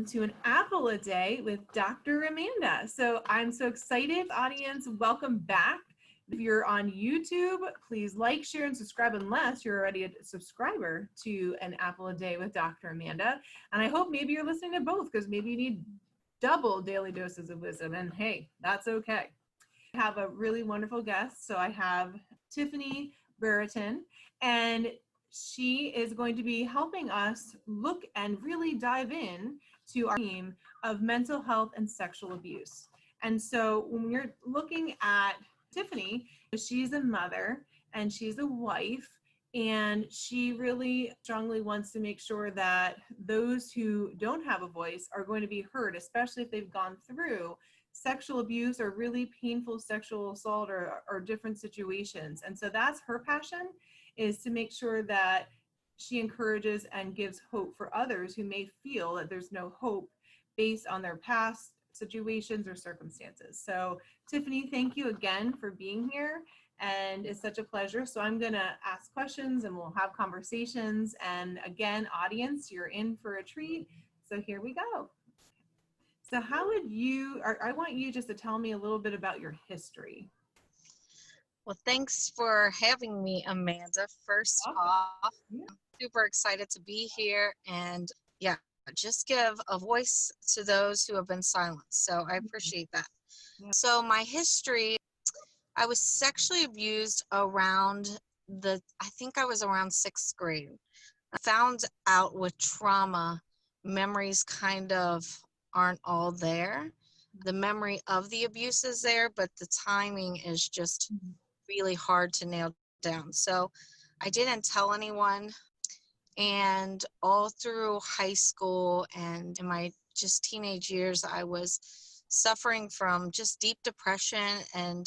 welcome to an apple a day with Dr. Amanda. So I'm so excited, audience. Welcome back. If you're on YouTube, please like, share, and subscribe unless you're already a subscriber to an apple a day with Dr. Amanda. And I hope maybe you're listening to both because maybe you need double daily doses of wisdom. And hey, that's okay. I have a really wonderful guest. So I have Tiffany Brereton, and she is going to be helping us look and really dive in to our theme of mental health and sexual abuse. And so when you're looking at Tiffany, she's a mother and she's a wife, and she really strongly wants to make sure that those who don't have a voice are going to be heard, especially if they've gone through sexual abuse or really painful sexual assault or different situations. And so that's her passion, is to make sure that she encourages and gives hope for others who may feel that there's no hope based on their past situations or circumstances. So Tiffany, thank you again for being here, and it's such a pleasure. So I'm going to ask questions and we'll have conversations, and again, audience, you're in for a treat. So here we go. So how would you, I want you just to tell me a little bit about your history. Well, thanks for having me, Amanda. First off, Yeah. super excited to be here, and yeah, just give a voice to those who have been silenced. So I appreciate that. Yeah. So my history, I was sexually abused around I think I was around 6th grade. I found out with trauma, memories kind of aren't all there. The memory of the abuse is there, but the timing is just really hard to nail down. So I didn't tell anyone, and all through high school and in my just teenage years, I was suffering from just deep depression, and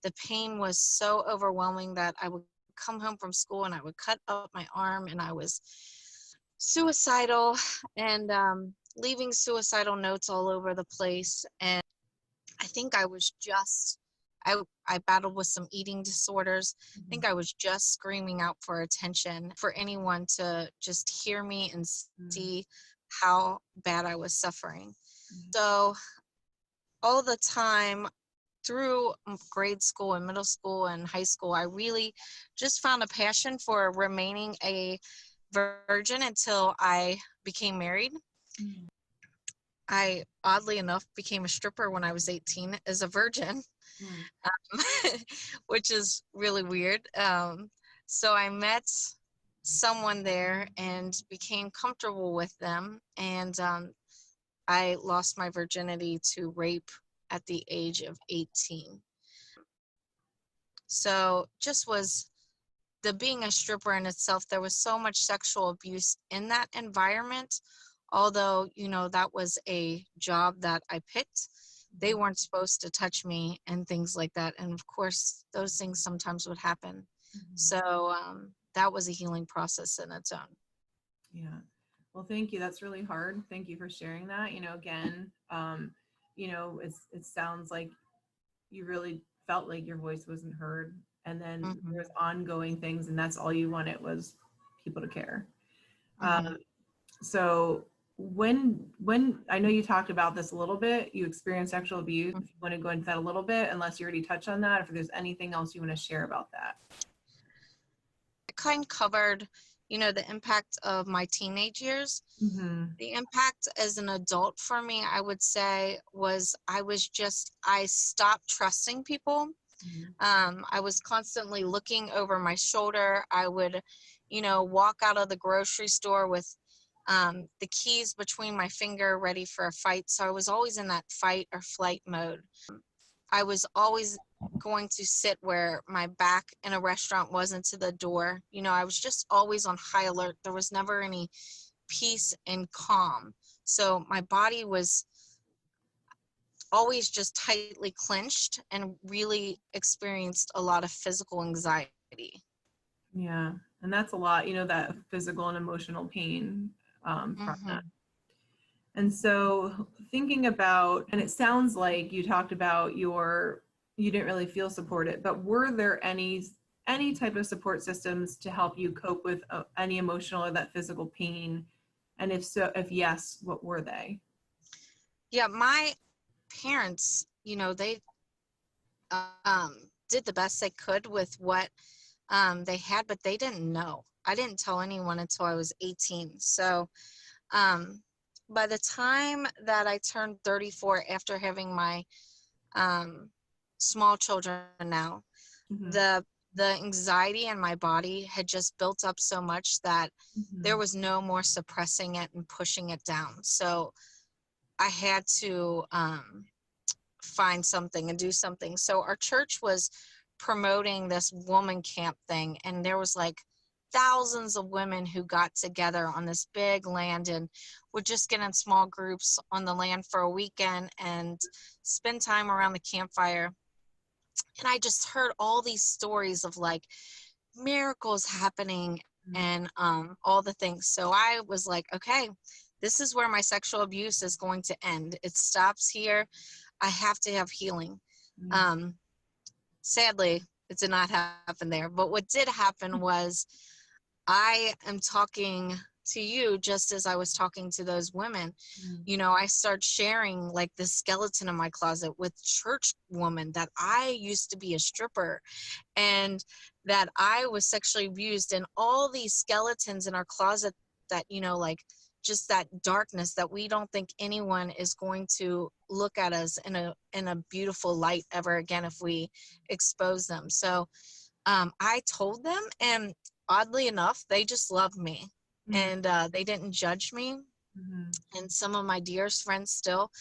the pain was so overwhelming that I would come home from school and I would cut up my arm, and I was suicidal and leaving suicidal notes all over the place. And I think I was just I battled with some eating disorders. I think I was just screaming out for attention, for anyone to just hear me and see how bad I was suffering. So all the time through grade school and middle school and high school, I really just found a passion for remaining a virgin until I became married. I, oddly enough, became a stripper when I was 18 as a virgin. Which is really weird. So I met someone there and became comfortable with them, and I lost my virginity to rape at the age of 18. So just was the being a stripper in itself, there was so much sexual abuse in that environment. Although, you know, that was a job that I picked, they weren't supposed to touch me and things like that. And of course, those things sometimes would happen. So that was a healing process in its own. Yeah. Well, thank you. That's really hard. Thank you for sharing that. You know, again, you know, it sounds like you really felt like your voice wasn't heard. And then there was ongoing things, and that's all you wanted was people to care. So when I know you talked about this a little bit, you experienced sexual abuse. If you want to go into that a little bit, unless you already touched on that, if there's anything else you want to share about that. It kind of covered, you know, the impact of my teenage years. The impact as an adult for me, I would say, was I stopped trusting people. I was constantly looking over my shoulder. I would, you know, walk out of the grocery store with the keys between my finger ready for a fight. So I was always in that fight or flight mode. I was always going to sit where my back in a restaurant wasn't to the door. You know, I was just always on high alert. There was never any peace and calm. So my body was always just tightly clenched and really experienced a lot of physical anxiety. Yeah. And that's a lot, you know, that physical and emotional pain from that. And so thinking about, and it sounds like you talked about you didn't really feel supported, but were there any type of support systems to help you cope with any emotional or that physical pain? And if so, if yes, what were they? Yeah, my parents, they did the best they could with what they had, but they didn't know. I didn't tell anyone until I was 18. So um, by the time that I turned 34, after having my um, small children now, Mm-hmm. the anxiety in my body had just built up so much that there Mm-hmm. was no more suppressing it and pushing it down. So I had to find something and do something. So our church was promoting this woman camp thing, and there was like thousands of women who got together on this big land and would just get in small groups on the land for a weekend and spend time around the campfire. And I just heard all these stories of like miracles happening and all the things. So I was like, okay, this is where my sexual abuse is going to end. It stops here. I have to have healing. Mm-hmm. Um, Sadly, it did not happen there. But what did happen was I am talking to you just as I was talking to those women. I start sharing like the skeleton in my closet with church women that I used to be a stripper and that I was sexually abused, and all these skeletons in our closet that, like just that darkness that we don't think anyone is going to look at us in a beautiful light ever again if we expose them. So I told them, and oddly enough, they just loved me, Mm-hmm. and they didn't judge me. Mm-hmm. And some of my dearest friends still.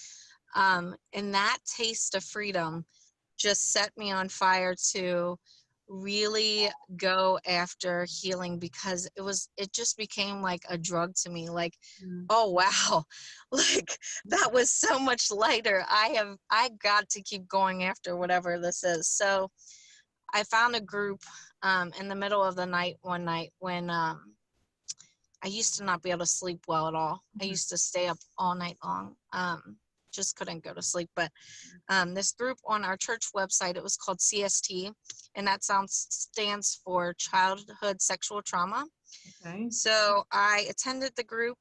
And that taste of freedom just set me on fire to really go after healing, because it just became like a drug to me. Like, oh wow, like that was so much lighter. I got to keep going after whatever this is. So I found a group in the middle of the night one night when I used to not be able to sleep well at all. I used to stay up all night long. Just couldn't go to sleep. But this group on our church website, it was called CST, and that stands for Childhood Sexual Trauma. Okay. So I attended the group,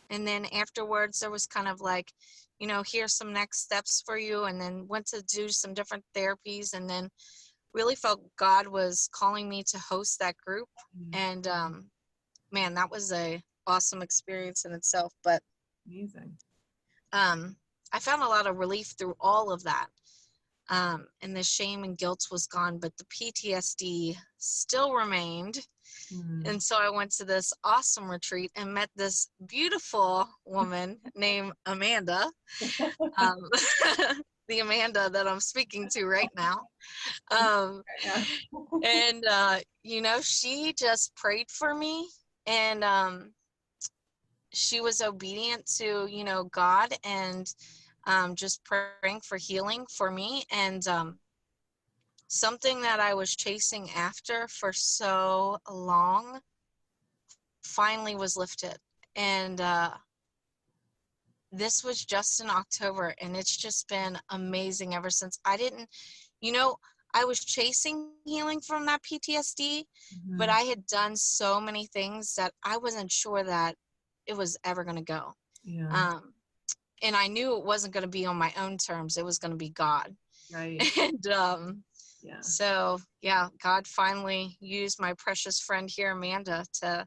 and then afterwards there was kind of like, here's some next steps for you, and then went to do some different therapies, and then really felt God was calling me to host that group. And man, that was a awesome experience in itself. But Amazing. I found a lot of relief through all of that. And the shame and guilt was gone, but the PTSD still remained. Mm-hmm. And so I went to this awesome retreat and met this beautiful woman named Amanda, um, the Amanda that I'm speaking to right now. Yeah. And, she just prayed for me, and she was obedient to, God, and just praying for healing for me. And something that I was chasing after for so long finally was lifted. And this was just in October, and it's just been amazing ever since. I was chasing healing from that PTSD, but I had done so many things that I wasn't sure that it was ever going to go. Yeah. And I knew it wasn't going to be on my own terms. It was going to be God. Right. And Yeah. so, yeah, God finally used my precious friend here, Amanda, to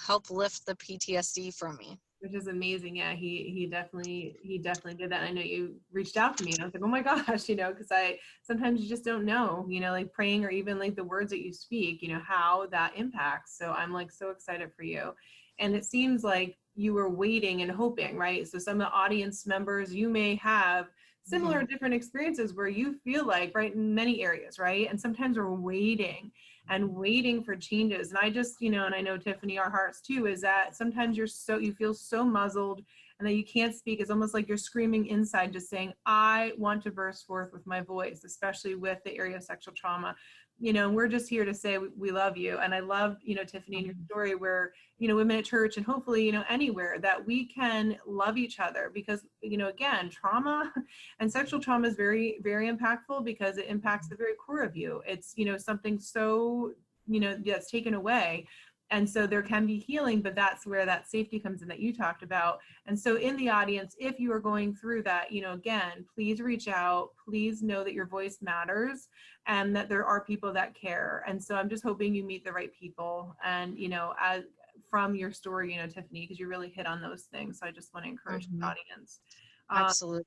help lift the PTSD from me. Which is amazing. Yeah, he definitely did that. I know you reached out to me, and I was like, oh my gosh, because I sometimes you just don't know, like praying or even like the words that you speak, how that impacts. So I'm like so excited for you. And it seems like you were waiting and hoping, right? So some of the audience members, you may have similar different experiences where you feel like, right, in many areas, right? And sometimes we're waiting for changes. And I just, and I know Tiffany, our hearts too, is that sometimes you feel so muzzled and that you can't speak. It's almost like you're screaming inside, just saying, I want to burst forth with my voice, especially with the area of sexual trauma. We're just here to say we love you. And I love, Tiffany, in your story where, women at church and hopefully, anywhere that we can love each other because, again, trauma and sexual trauma is very, very impactful because it impacts the very core of you. It's, something so, that's taken away. And so there can be healing, but that's where that safety comes in that you talked about. And so in the audience, if you are going through that, again, please reach out. Please know that your voice matters and that there are people that care. And so I'm just hoping you meet the right people. And, as from your story, Tiffany, because you really hit on those things. So I just want to encourage the audience. Absolutely.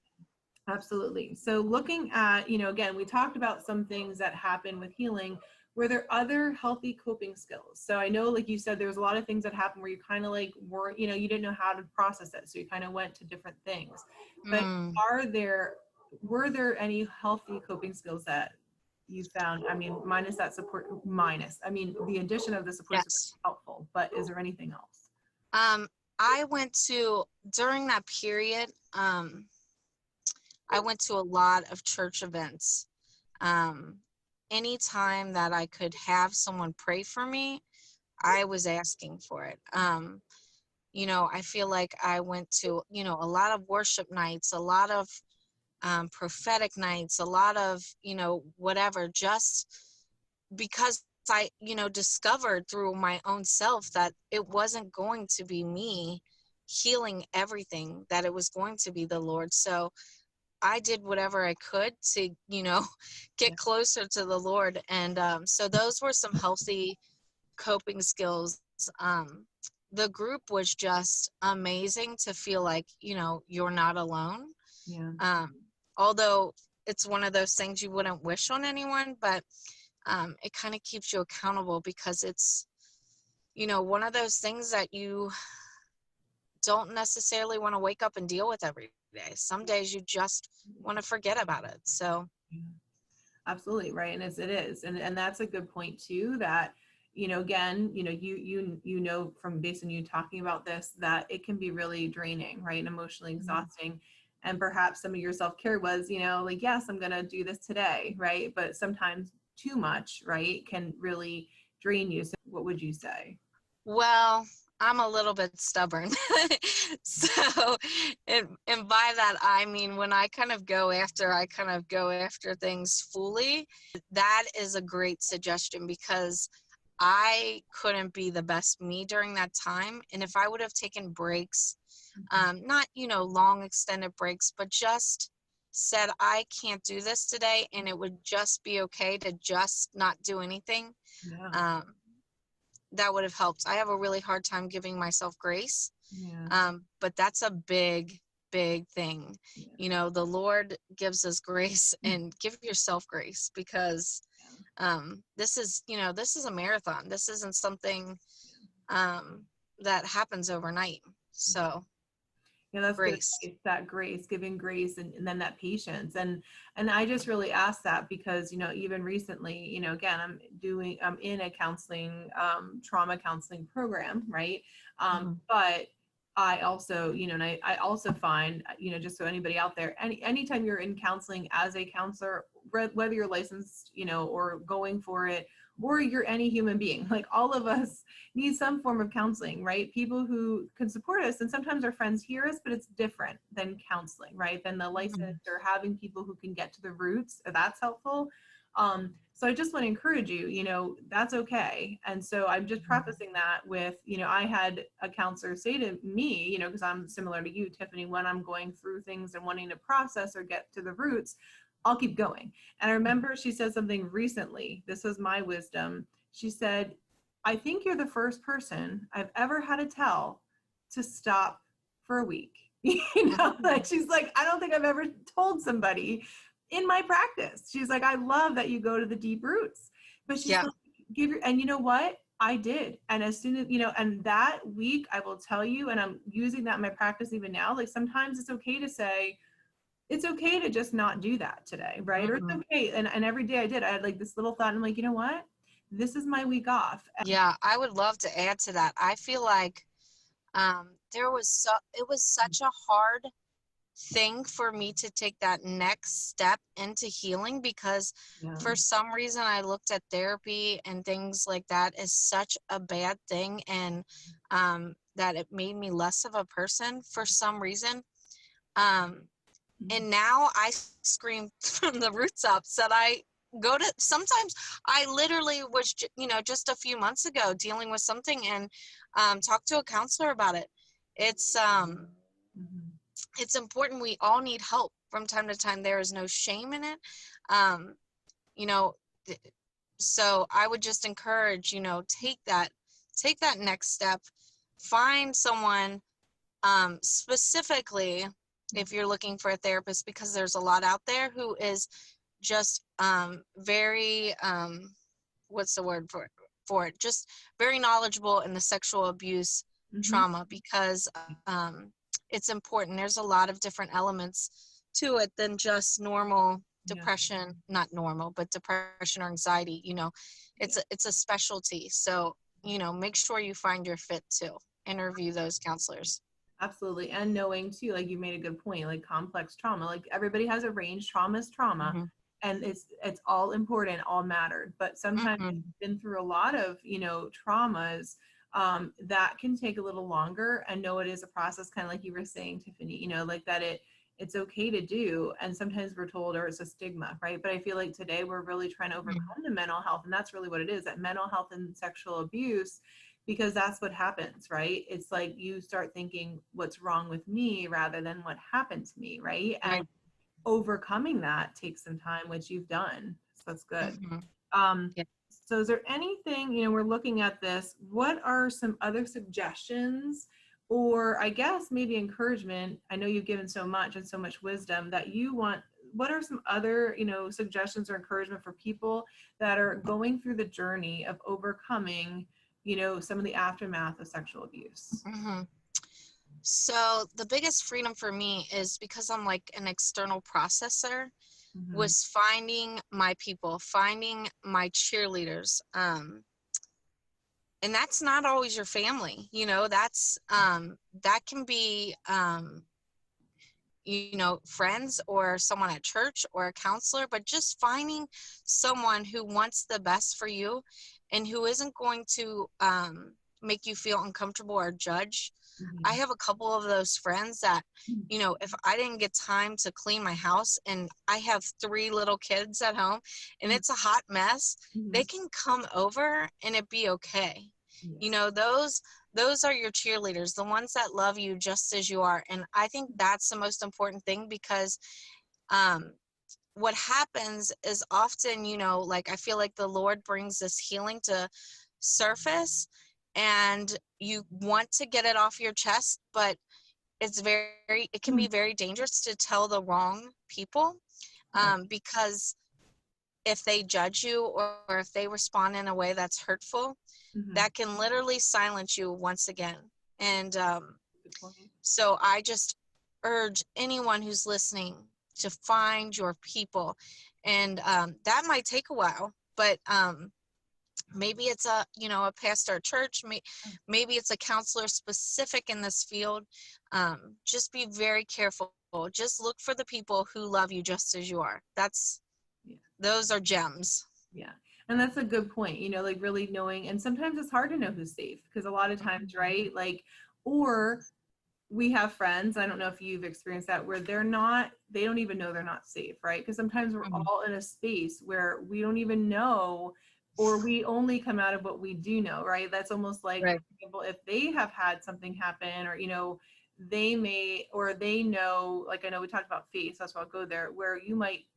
Absolutely. So looking at, again, we talked about some things that happen with healing. Were there other healthy coping skills? So I know, like you said, there was a lot of things that happened where you kind of like were, you didn't know how to process it. So you kind of went to different things. But were there any healthy coping skills that you found? I mean, minus that support, the addition of the support system is helpful, but is there anything else? I went to, during that period, I went to a lot of church events. Anytime that I could have someone pray for me, I was asking for it. I feel like I went to, a lot of worship nights, a lot of prophetic nights, a lot of, whatever, just because I, discovered through my own self that it wasn't going to be me healing everything, that it was going to be the Lord. So I did whatever I could to, get closer to the Lord. And so those were some healthy coping skills. The group was just amazing to feel like, you're not alone. Yeah. Although it's one of those things you wouldn't wish on anyone, but it kind of keeps you accountable, because it's, one of those things that you don't necessarily want to wake up and deal with every day. Some days you just want to forget about it. So absolutely right. And it is. And that's a good point too, that, again, you from based on you talking about this, that it can be really draining, right? And emotionally exhausting. And perhaps some of your self-care was, like, yes, I'm going to do this today. Right. But sometimes too much, right, can really drain you. So what would you say? Well, I'm a little bit stubborn. So, and by that, I mean, when I kind of go after things fully. That is a great suggestion, because I couldn't be the best me during that time. And if I would have taken breaks, not, long extended breaks, but just said, I can't do this today, and it would just be okay to just not do anything. Yeah. That would have helped. I have a really hard time giving myself grace. Yeah. But that's a big thing. Yeah. The Lord gives us grace, and give yourself grace, because this is a marathon. This isn't something that happens overnight. So Yeah, that's grace. good. It's that grace, giving grace, and then that patience. And I just really ask that because, even recently, again, I'm in a counseling, trauma counseling program, right? But I also, and I also find, just so anybody out there, anytime you're in counseling as a counselor, whether you're licensed, or going for it, or you're any human being, like all of us need some form of counseling, right? People who can support us, and sometimes our friends hear us, but it's different than counseling, right? Than the license or having people who can get to the roots. That's helpful. So I just want to encourage you, that's okay. And so I'm just prefacing that with, I had a counselor say to me, because I'm similar to you, Tiffany, when I'm going through things and wanting to process or get to the roots, I'll keep going. And I remember she said something recently. This was my wisdom. She said, I think you're the first person I've ever had to tell to stop for a week. Like she's like, I don't think I've ever told somebody in my practice. She's like, I love that you go to the deep roots. But she's like, and you know what? I did. And as soon as, and that week, I will tell you, and I'm using that in my practice even now, like sometimes it's okay to say, it's okay to just not do that today, right? Or it's okay. And every day I did, I had like this little thought, and I'm like, you know what? This is my week off. Yeah, I would love to add to that. I feel like it was such a hard thing for me to take that next step into healing, because for some reason I looked at therapy and things like that as such a bad thing, and that it made me less of a person for some reason. And now I scream from the rooftops that I sometimes I literally was, just a few months ago dealing with something and talked to a counselor about it. It's, Mhm. it's important. We all need help from time to time. There is no shame in it. Um, you know, th- so I would just encourage, take that next step, find someone, specifically if you're looking for a therapist, because there's a lot out there who is just very what's the word for it, just very knowledgeable in the sexual abuse Mhm. trauma, because it's important. There's a lot of different elements to it than just normal Yeah. depression, not normal, but depression or anxiety. Yeah. It's a specialty. So make sure you find your fit too. Interview those counselors. Absolutely. And knowing too, like you made a good point, like complex trauma, like everybody has a range, trauma is trauma. Hmm. And it's all important, all mattered. But sometimes if Hmm. you've been through a lot of, traumas, that can take a little longer. And know it is a process, kind of like you were saying, Tiffany, like that it's okay to do. And sometimes we're told, or it's a stigma, right? But I feel like today we're really trying to overcome the mental health. And that's really what it is, that mental health and sexual abuse, because that's what happens, right? It's like you start thinking what's wrong with me rather than what happened to me, right? And Right. overcoming that takes some time, which you've done. So that's good. Hmm. Um, Yeah. so is there anything, we're looking at this, what are some other suggestions, or I guess maybe encouragement? I know you've given so much and so much wisdom that you want. What are some other, suggestions or encouragement for people that are going through the journey of overcoming, some of the aftermath of sexual abuse? Hmm. So the biggest freedom for me is because I'm like an external processor, Mm-hmm. was finding my people, finding my cheerleaders. And that's not always your family, that can be, friends or someone at church or a counselor, but just finding someone who wants the best for you and who isn't going to make you feel uncomfortable or judge. I Mm-hmm. have a couple of those friends that, if I didn't get time to clean my house and I have 3 little kids at home and it's a hot mess, Mm-hmm. they can come over and it be okay. Yeah. Those are your cheerleaders, the ones that love you just as you are. And I think that's the most important thing, because um, what happens is often, like I feel like the Lord brings this healing to surface and you want to get it off your chest, but it can be very dangerous to tell the wrong people, Right. because if they judge you or if they respond in a way that's hurtful, Mm-hmm. that can literally silence you once again. And Good point. so I just urge anyone who's listening to find your people. And that might take a while, but maybe it's a pastor at church, maybe it's a counselor specific in this field. Just be very careful. Just look for the people who love you just as you are. Yeah. Those are gems. Yeah. And that's a good point, like really knowing. And sometimes it's hard to know who's safe because a lot of times, right? Like, or we have friends, I don't know if you've experienced that, where they don't even know they're not safe, right? Because sometimes we're Mhm. all in a space where we don't even know, or we only come out of what we do know, right? That's almost like, Right. for example, if they have had something happen, or, they may, or they know, like I know we talked about faith, that's why I'll go there, where you might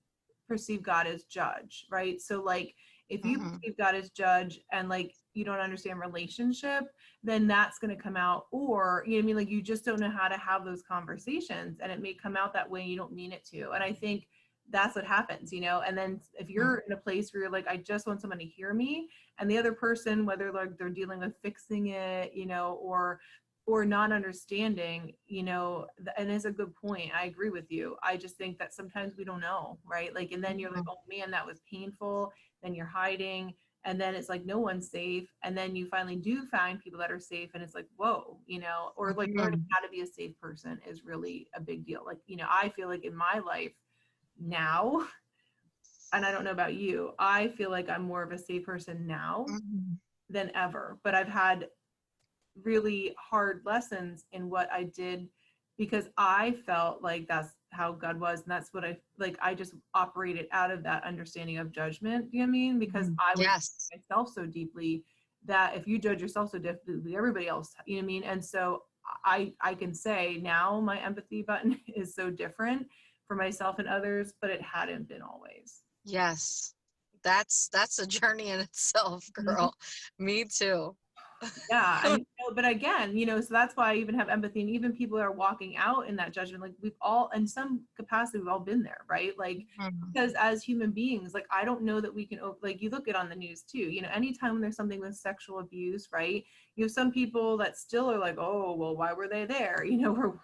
perceive God as judge, right? So like if you Mhm. perceive God as judge and like you don't understand relationship, then that's going to come out. Or you know what I mean, like you just don't know how to have those conversations and it may come out that way, you don't mean it to. And I think that's what happens, and then if Mhm. you're in a place where you're like, I just want someone to hear me, and the other person, whether like they're dealing with fixing it, or not understanding, and it's a good point. I agree with you. I just think that sometimes we don't know, right? Like, and then you're like, Mhm. oh man, that was painful. Then you're hiding. And then it's like no one's safe. And then you finally do find people that are safe. And it's like, whoa, or like learning Mhm. how to be a safe person is really a big deal. Like, I feel like in my life now, and I don't know about you, I feel like I'm more of a safe person now Mhm. than ever. But I've had really hard lessons in what I did, because I felt like that's how God was. And that's what I just operated out of that understanding of judgment. Do you know what I mean? Because I was Yes. myself so deeply that if you judge yourself so deeply, everybody else, you know what I mean? And so I can say now my empathy button is so different for myself and others, but it hadn't been always. Yes. That's a journey in itself, girl. Me too. Yeah, and but again, so that's why I even have empathy, and even people that are walking out in that judgment, like we've all, in some capacity, we've all been there, right? Like, Mhm. because as human beings, like I don't know that we can, like you look at on the news too, anytime there's something with sexual abuse, right? You have some people that still are like, oh, well, why were they there? Or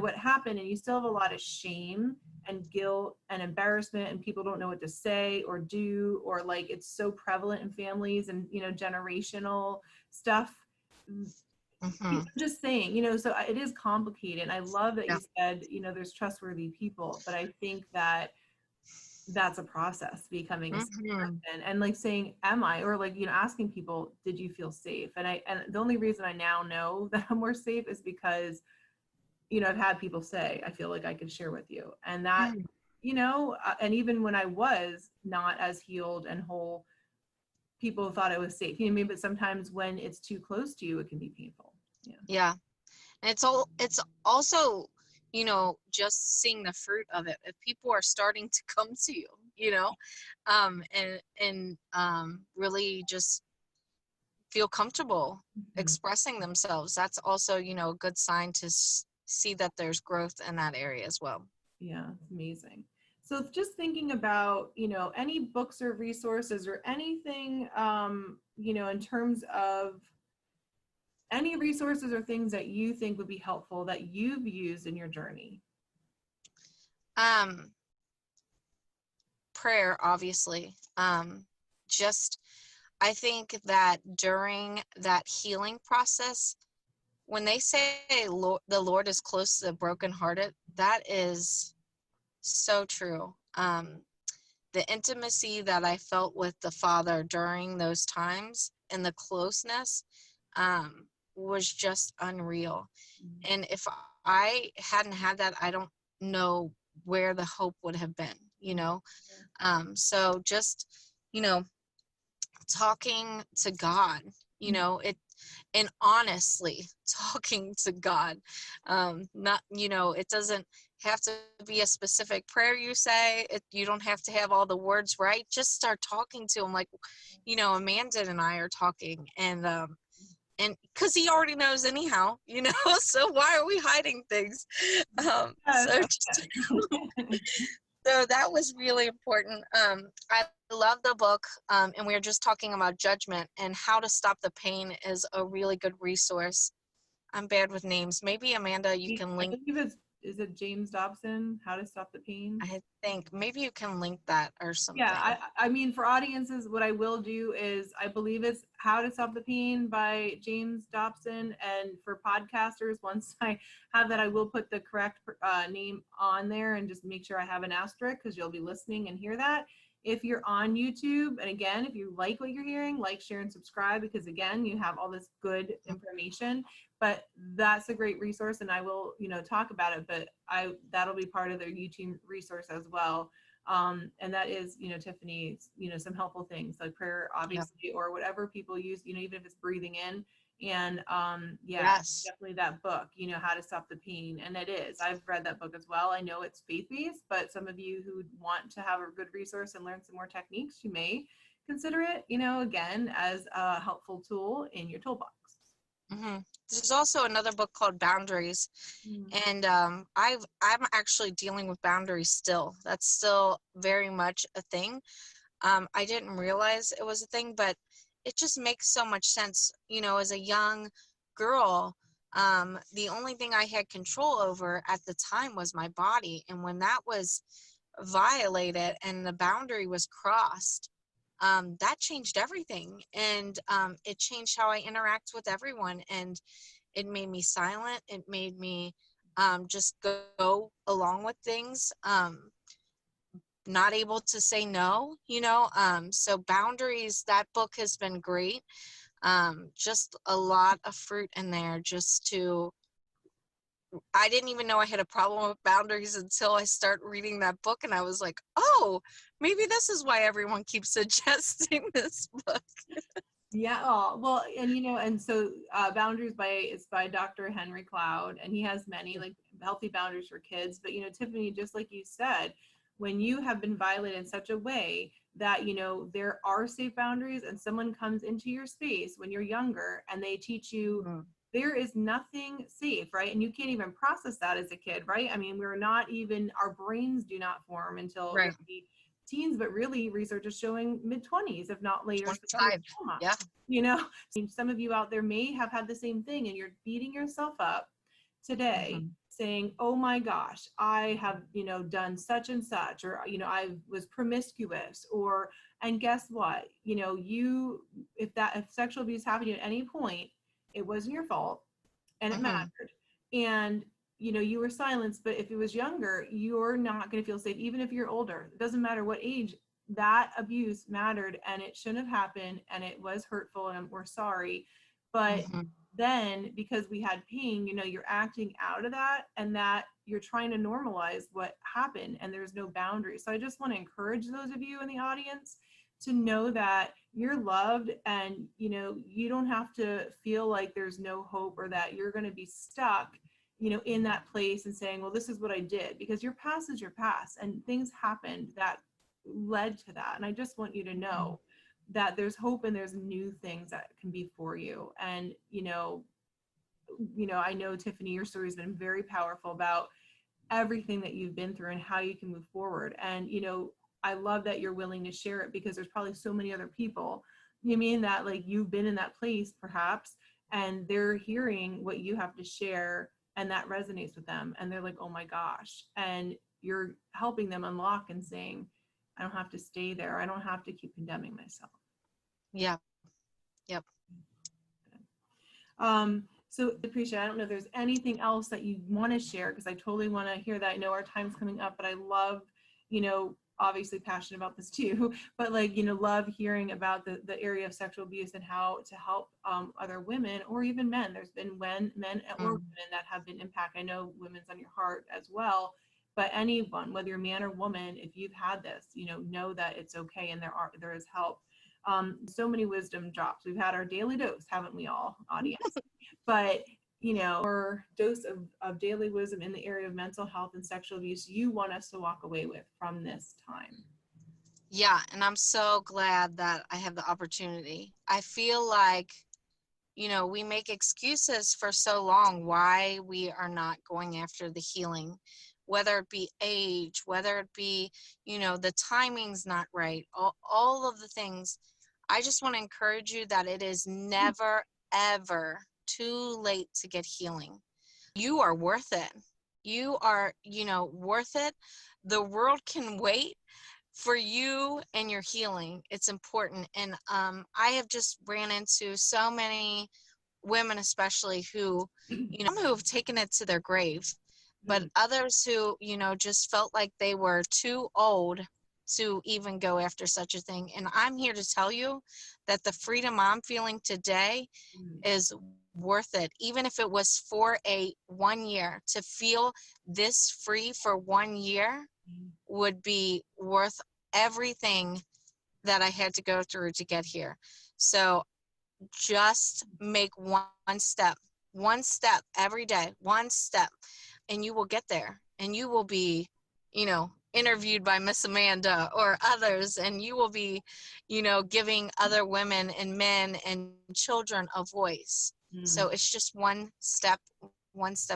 what happened, and you still have a lot of shame and guilt and embarrassment, and people don't know what to say or do, or like it's so prevalent in families and generational stuff. I'm Mhm. just saying, so it is complicated. I love that Yeah. you said, there's trustworthy people, but I think that that's a process, becoming a safe Mhm. person, and like saying, am I, or like, asking people, did you feel safe? And the only reason I now know that I'm more safe is because, I've had people say, I feel like I can share with you. And that, Mhm. and even when I was not as healed and whole, people thought it was safe. Maybe, but sometimes when it's too close to you, it can be painful. Yeah. Yeah. And it's also, just seeing the fruit of it. If people are starting to come to you, and really just feel comfortable Mhm. expressing themselves, that's also, a good sign to see that there's growth in that area as well. Yeah, it's amazing. So just thinking about, any books or resources or anything, in terms of any resources or things that you think would be helpful that you've used in your journey. Um, Prayer, obviously. Just I think that during that healing process, when they say the Lord is close to the brokenhearted, that is so true. The intimacy that I felt with the Father during those times and the closeness was just unreal. And if I hadn't had that, I don't know where the hope would have been. So just, you know, talking to God, it and honestly talking to God. Not, it doesn't have to be a specific prayer you say. You don't have to have all the words right. Just start talking to him like, Amanda and I are talking, and because he already knows anyhow, so why are we hiding things? Yes, So that's just good. so that was really important. I love the book, and we were just talking about judgment, and How to Stop the Pain is a really good resource. I'm bad with names. Maybe Amanda, you can I link. believe is it James Dobson, How to Stop the Pain? I think maybe you can link that or Yeah, something. I mean, for audiences, what I will do is I believe it's How to Stop the Pain by James Dobson. And for podcasters, once I have that, I will put the correct name on there and just make sure I have an asterisk, because you'll be listening and hear that. If you're on YouTube, and again, if you like what you're hearing, like, share, and subscribe, because again, you have all this good information. But that's a great resource, and I will, talk about it. But that'll be part of their YouTube resource as well. And that is, Tiffany's, some helpful things like prayer, Yeah. obviously, or whatever people use, even if it's breathing in. And yeah, Yes. definitely that book, How to Stop the Pain. And it is, I've read that book as well. I know it's faith-based, but some of you who want to have a good resource and learn some more techniques, you may consider it, again, as a helpful tool in your toolbox. hmm There's also another book called Boundaries, Mm. and I'm actually dealing with boundaries still. That's still very much a thing. I didn't realize it was a thing, but it just makes so much sense. As a young girl, the only thing I had control over at the time was my body. And when that was violated and the boundary was crossed, that changed everything. And it changed how I interact with everyone. And it made me silent. It made me just go along with things. Not able to say no. So Boundaries, that book has been great. Just a lot of fruit in there just to I didn't even know I had a problem with boundaries until I start reading that book, and I was like, oh, maybe this is why everyone keeps suggesting this book. Yeah. Oh, well, and and so Boundaries it's by Dr. Henry Cloud, and he has many like healthy boundaries for kids. But Tiffany, just like you said, when you have been violated in such a way that there are safe boundaries, and someone comes into your space when you're younger and they teach you there is nothing safe, right? And you can't even process that as a kid, right? I mean, our brains do not form until Right. really teens, but really research is showing mid-20s, if not later. 25. Yeah. Some of you out there may have had the same thing, and you're beating yourself up today saying, oh my gosh, I have done such and such, or I was promiscuous, and guess what, if sexual abuse happened to you at any point, it wasn't your fault, and it mattered, and you were silenced. But if it was younger, you're not going to feel safe. Even if you're older, it doesn't matter what age, that abuse mattered, and it shouldn't have happened, and it was hurtful, and we're sorry. But then, because we had pain, you're acting out of that, and that you're trying to normalize what happened, and there's no boundaries. So I just want to encourage those of you in the audience to know that you're loved, and you don't have to feel like there's no hope, or that you're going to be stuck in that place and saying, well, this is what I did, because your past is your past, and things happened that led to that. And I just want you to know that there's hope, and there's new things that can be for you. And I know, Tiffany, your story has been very powerful about everything that you've been through and how you can move forward. And I love that you're willing to share it, because there's probably so many other people, that like you've been in that place perhaps, and they're hearing what you have to share, and that resonates with them, and they're like, oh my gosh. And you're helping them unlock and saying, I don't have to stay there. I don't have to keep condemning myself. Yeah. Yep. So appreciate, I don't know if there's anything else that you want to share, because I totally want to hear that. I know our time's coming up, but I love, obviously passionate about this too, but love hearing about the area of sexual abuse and how to help other women, or even men. There's been men or women that have been impacted. I know Women's on Your Heart as well, but anyone, whether you're man or woman, if you've had this, know that it's okay, and there is help. So many wisdom drops. We've had our daily dose, haven't we all, audience? But our dose of daily wisdom in the area of mental health and sexual abuse, you want us to walk away with from this time. Yeah, and I'm so glad that I have the opportunity. I feel like, we make excuses for so long why we are not going after the healing, whether it be age, whether it be, the timing's not right, all of the things. I just want to encourage you that it is never, ever too late to get healing. You are worth it. You are, worth it. The world can wait for you and your healing. It's important. And I have just ran into so many women, especially who have taken it to their grave, but others who just felt like they were too old to even go after such a thing. And I'm here to tell you that the freedom I'm feeling today is worth it. Even if it was for 1 year, to feel this free for 1 year would be worth everything that I had to go through to get here. So just make one step every day, one step, and you will get there, and you will be, interviewed by Miss Amanda or others, and you will be, giving other women and men and children a voice. So it's just one step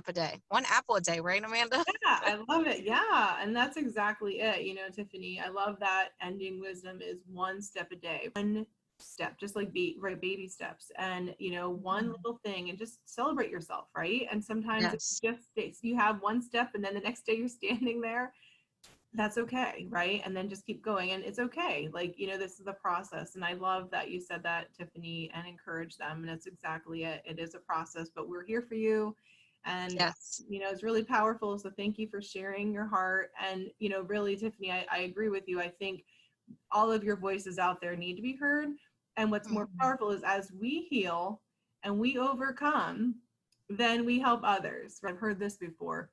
a day, one apple a day, right, Amanda? Yeah, I love it. Yeah, and that's exactly it. Tiffany, I love that ending wisdom is one step a day. One step, just like baby steps, and one little thing, and just celebrate yourself, right? And sometimes it's just you have one step, and then the next day you're standing there. That's okay, right? And then just keep going, and it's okay. This is a process, and I love that you said that, Tiffany, and encourage them. And that's exactly it. It is a process, but we're here for you. And it's really powerful. So thank you for sharing your heart. And really, Tiffany, I agree with you. I think all of your voices out there need to be heard. And what's more powerful is as we heal and we overcome, then we help others. I've heard this before.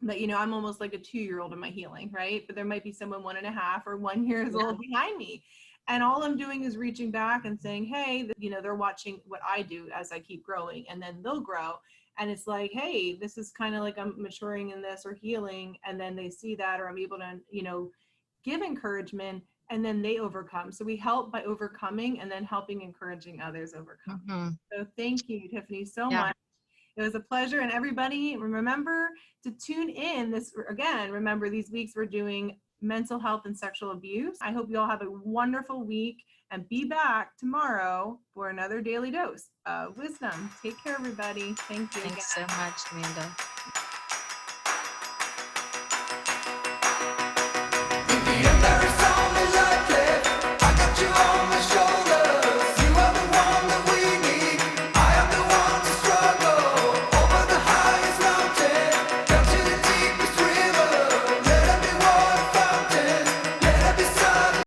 That, I'm almost like a 2-year-old in my healing, right? But there might be someone 1.5 or 1 years old behind me. And all I'm doing is reaching back and saying, hey, they're watching what I do as I keep growing, and then they'll grow. And it's like, hey, this is kind of like I'm maturing in this or healing. And then they see that, or I'm able to, give encouragement, and then they overcome. So we help by overcoming and then helping, encouraging others overcome. Mm-hmm. So thank you, Tiffany, so Yeah. much. It was a pleasure. And everybody, remember to tune in remember these weeks we're doing mental health and sexual abuse. I hope you all have a wonderful week, and be back tomorrow for another daily dose of wisdom. Take care, everybody. Thank you. Thanks so much, Amanda.